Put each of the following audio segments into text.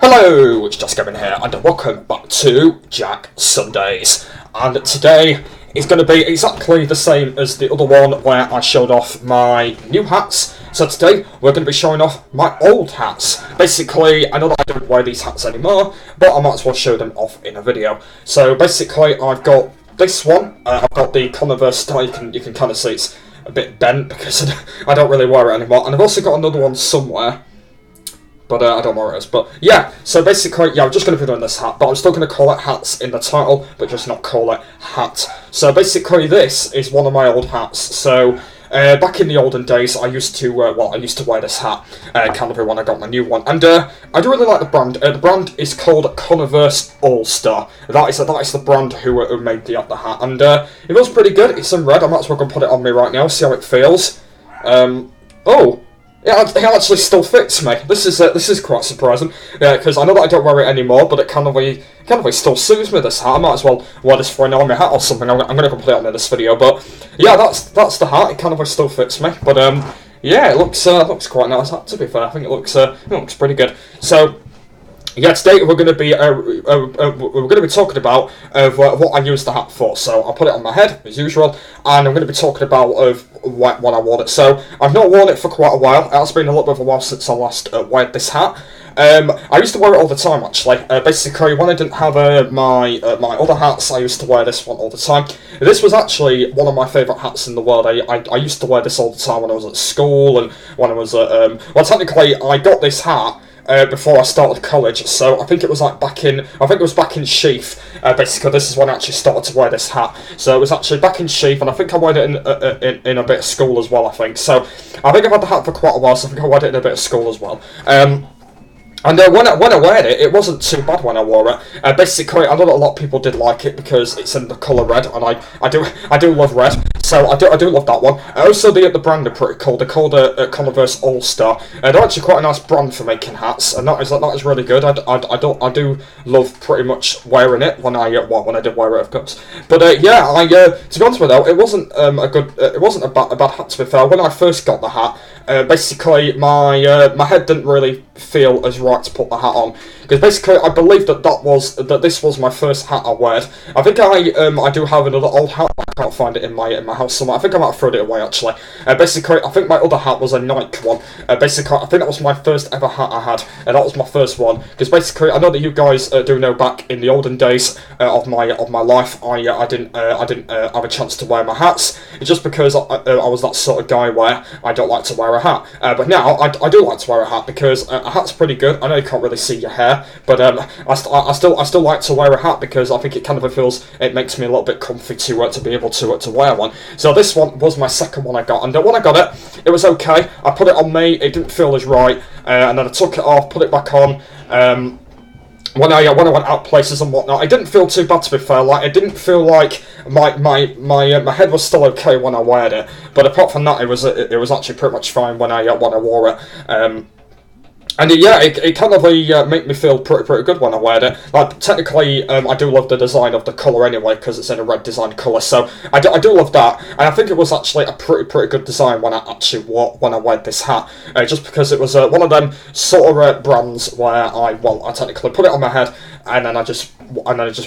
Hello, it's Just Gavin here, and welcome back to Jack Sundays. And today is going to be exactly the same as the other one where I showed off my new hats. So today we're going to be showing off my old hats. Basically, I know that I don't wear these hats anymore, but I might as well show them off in a video. So basically, I've got this one. I've got the Converse style. You can kind of see it's a bit bent because I don't really wear it anymore. And I've also got another one somewhere, but I don't know where it is. But yeah, so basically, yeah, I'm just going to be doing this hat, but I'm still going to call it hats in the title, but just not call it hat. So basically, this is one of my old hats. So back in the olden days, I used to wear this hat, kind of when I got my new one, and I do really like the brand. The brand is called Converse All Star. That is the brand who made the hat, and it feels pretty good. It's in red. I might as well go and put it on me right now, see how it feels. Oh. It actually still fits me. This is quite surprising, because I know that I don't wear it anymore, but it kind of still suits me. This hat, I might as well wear this for an army hat or something. I'm going to complete it in this video, but yeah, that's the hat. It kind of still fits me, but yeah, it looks quite nice. To be fair, I think it looks pretty good. So. Yeah, today we're going to be talking about what I use the hat for. So I'll put it on my head as usual, and I'm going to be talking about when I wore it. So I've not worn it for quite a while. It has been a little bit of a while since I last wore this hat. I used to wear it all the time actually. Basically, when I didn't have my other hats, I used to wear this one all the time. This was actually one of my favourite hats in the world. I used to wear this all the time when I was at school and when I was at well, technically I got this hat before I started college, so I think it was back in Sheath. Basically, this is when I actually started to wear this hat. So it was actually back in Sheath, and I think I wore it in a bit of school as well. I think so. I think I've had the hat for quite a while, so I think I wore it in a bit of school as well. And when I wore it, it wasn't too bad when I wore it. Basically, I know that a lot of people did like it because it's in the colour red, and I do love red, so I do love that one. Also, the brand are pretty cool. They're called Converse All Star. They're actually quite a nice brand for making hats, and that is really good. I do love pretty much wearing it when I did wear it, of course. But yeah, to be honest with you, it wasn't a bad hat, to be fair. When I first got the hat, basically my head didn't really feel as right to put the hat on, because basically I believe that this was my first hat I wore. I think I do have another old hat, but I can't find it in my house somewhere. I think I might have thrown it away actually. Basically, I think my other hat was a Nike one. Basically, I think that was my first ever hat I had, and that was my first one. Because basically, I know that you guys do know back in the olden days of my life, I didn't have a chance to wear my hats. It's just because I was that sort of guy where I don't like to wear a hat. But now I do like to wear a hat because a hat's pretty good. I know you can't really see your hair, but I still like to wear a hat because I think it kind of it makes me a little bit comfy to be able to wear one. So this one was my second one I got, and when I got it was okay. I put it on me, it didn't feel as right, and then I took it off, put it back on. When I went out places and whatnot, it didn't feel too bad, to be fair. Like, it didn't feel like my head was still okay when I wore it, but apart from that, it was actually pretty much fine when I wore it. And yeah, it kind of made me feel pretty good when I wore it. Like, technically, I do love the design of the colour anyway, because it's in a red design colour, so I do love that. And I think it was actually a pretty good design when I wore this hat, just because it was one of them sort of brands where I technically put it on my head, and then I just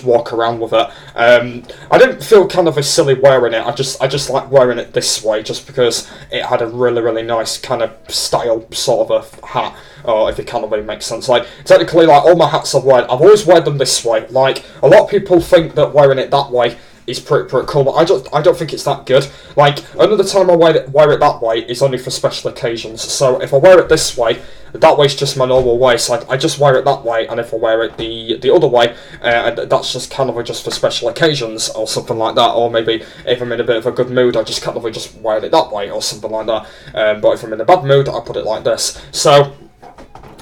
walk around with it. I didn't feel kind of silly wearing it. I just like wearing it this way, just because it had a really nice kind of style sort of a hat. Or if it kind of really makes sense. Like, technically, like, all my hats I've worn, I've always worn them this way. Like, a lot of people think that wearing it that way is pretty cool, but I don't think it's that good. Like, only the time I wear it that way is only for special occasions. So if I wear it this way, that way's just my normal way. So I just wear it that way, and if I wear it the other way, that's just kind of just for special occasions or something like that. Or maybe if I'm in a bit of a good mood, I just kind of just wear it that way or something like that. But if I'm in a bad mood, I put it like this. So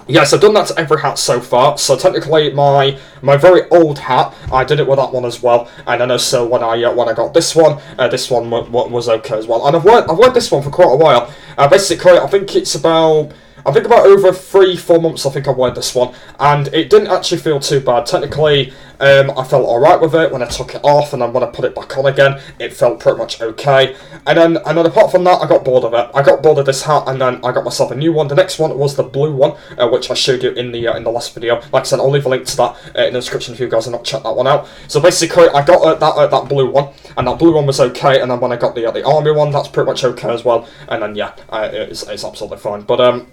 yes, I've done that to every hat so far. So technically, my very old hat, I did it with that one as well. And then also when I got this one was okay as well. And I've worn this one for quite a while. Basically, I think it's about I think about over 3-4 months I think I wore this one, and it didn't actually feel too bad. Technically, I felt alright with it when I took it off, and then when I put it back on again, it felt pretty much okay. And then apart from that, I got bored of it. I got bored of this hat, and then I got myself a new one. The next one was the blue one, which I showed you in the last video. Like I said, I'll leave a link to that in the description if you guys have not checked that one out. So basically, I got that blue one, and that blue one was okay. And then when I got the army one, that's pretty much okay as well. And then yeah, it's absolutely fine. But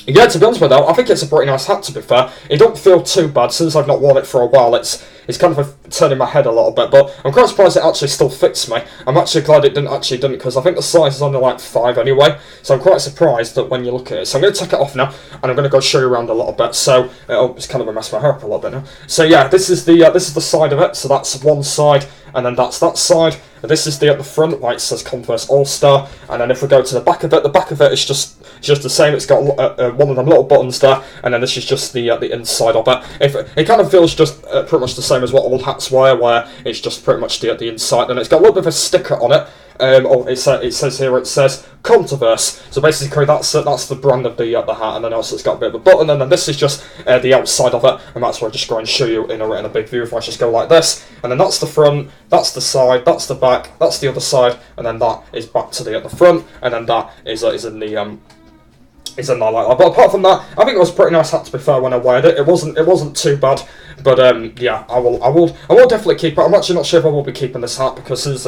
yeah, to be honest with you, I think it's a pretty nice hat, to be fair. It don't feel too bad. Since I've not worn it for a while, it's kind of turning my head a little bit, but I'm quite surprised it actually still fits me. I'm actually glad it didn't, because I think the size is only like 5 anyway, so I'm quite surprised that when you look at it. So I'm going to take it off now, and I'm going to go show you around a little bit. So it's kind of messed my hair up a little bit now. So yeah, this is the side of it. So that's one side, and then that's that side. This is at the front, where it says Converse All-Star, and then if we go to the back of it is just the same. It's got one of them little buttons there, and then this is just the inside of it. It kind of feels just pretty much the same as what all hats wear, where it's just pretty much the inside, and it's got a little bit of a sticker on it. It says here, it says Converse. So basically that's the brand of the hat, and then also it's got a bit of a button, and then this is just the outside of it, and that's where I just go and show you in a big view. If I just go like this, and then that's the front, that's the side, that's the back, that's the other side, and then that is back to the front, and then that is in the it's a not like that. But apart from that, I think it was a pretty nice hat, to be fair, when I wore it. It wasn't too bad. But yeah, I will definitely keep it. I'm actually not sure if I will be keeping this hat, because since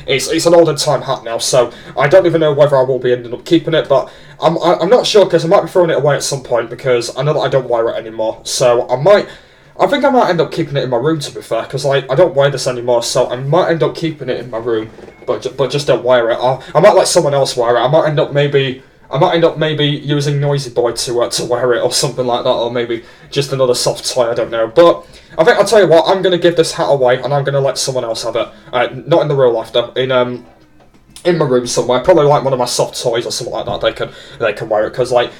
it's an older time hat now, so I don't even know whether I will be ending up keeping it. But I'm not sure, because I might be throwing it away at some point, because I know that I don't wear it anymore. So I think I might end up keeping it in my room, to be fair, because I don't wear this anymore, so I might end up keeping it in my room, but just don't wear it. I might let someone else wear it. I might end up maybe using Noisy Boy to wear it, or something like that, or maybe just another soft toy, I don't know. But I'll tell you what, I'm going to give this hat away, and I'm going to let someone else have it. Not in the real life, though. In my room somewhere, probably like one of my soft toys or something like that. They can wear it, because like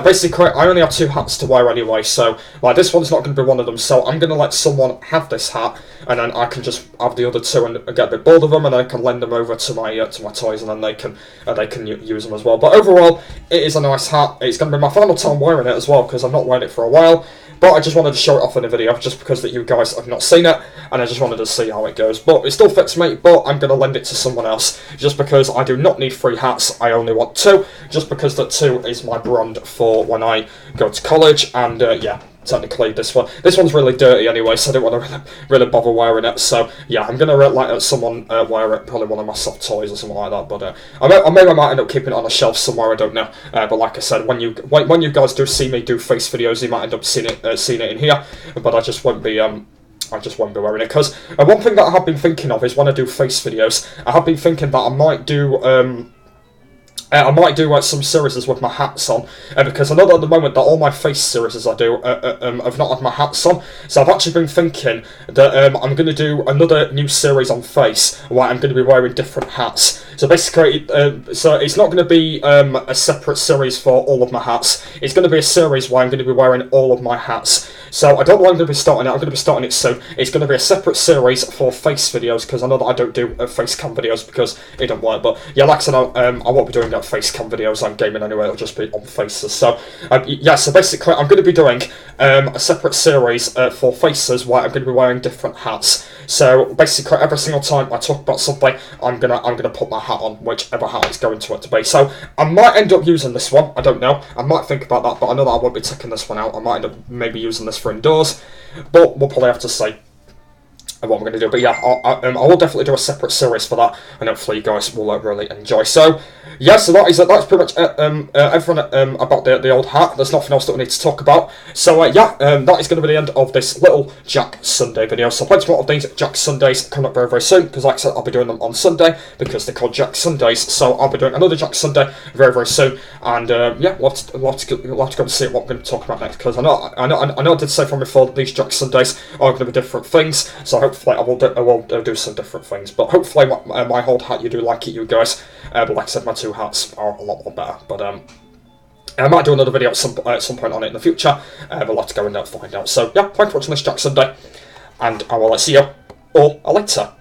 basically I only have 2 hats to wear anyway, so like this one's not going to be one of them. So I'm going to let someone have this hat, and then I can just have the other 2 and get a bit bored of them, and I can lend them over to my toys, and then they can use them as well. But overall, it is a nice hat. It's going to be my final time wearing it as well, because I've not worn it for a while. But I just wanted to show it off in a video, just because that you guys have not seen it, and I just wanted to see how it goes. But it still fits me, but I'm going to lend it to someone else, just because I do not need 3 hats, I only want 2, just because that 2 is my brand for when I go to college, and yeah, technically this one's really dirty anyway, so I don't want to really bother wearing it. So yeah, I'm going to let someone wear it, probably one of my soft toys or something like that. But I might end up keeping it on a shelf somewhere, I don't know. But like I said, when you guys do see me do face videos, you might end up seeing it in here, but I just won't be wearing it, because one thing that I have been thinking of is when I do face videos, I have been thinking that I might do some series with my hats on, because I know that at the moment that all my face series I do have not had my hats on. So I've actually been thinking that I'm going to do another new series on face, where I'm going to be wearing different hats. So basically, so it's not going to be a separate series for all of my hats. It's going to be a series where I'm going to be wearing all of my hats. So I don't know when I'm going to be starting it. I'm going to be starting it soon. It's going to be a separate series for face videos, because I know that I don't do face cam videos because it don't work. But yeah, like I said, I won't be doing face cam videos on gaming anyway. It'll just be on faces. So yeah, so basically I'm going to be doing a separate series for faces, where I'm going to be wearing different hats. So basically every single time I talk about something, I'm gonna put my hat on, whichever hat is going to it to be. So I might end up using this one, I don't know. I might think about that, but I know that I won't be taking this one out. I might end up maybe using this for indoors, but we'll probably have to see what I'm going to do. But yeah, I will definitely do a separate series for that, and hopefully you guys will really enjoy. So yeah, so that's pretty much everything about the old hat. There's nothing else that we need to talk about. So yeah, that is going to be the end of this little Jack Sunday video. So plenty more of these Jack Sundays coming up very, very soon, because like I said, I'll be doing them on Sunday, because they're called Jack Sundays. So I'll be doing another Jack Sunday very, very soon, and yeah, we'll have to go and see what we're going to talk about next, because I know I did say from before that these Jack Sundays are going to be different things. So hopefully I will do some different things. But hopefully my old hat, you do like it, you guys. But like I said, my 2 hats are a lot more better. But I might do another video at some point on it in the future. We'll have to go and find out. So yeah, thanks for watching this Jack Sunday, and I will see you all later.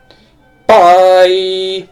Bye.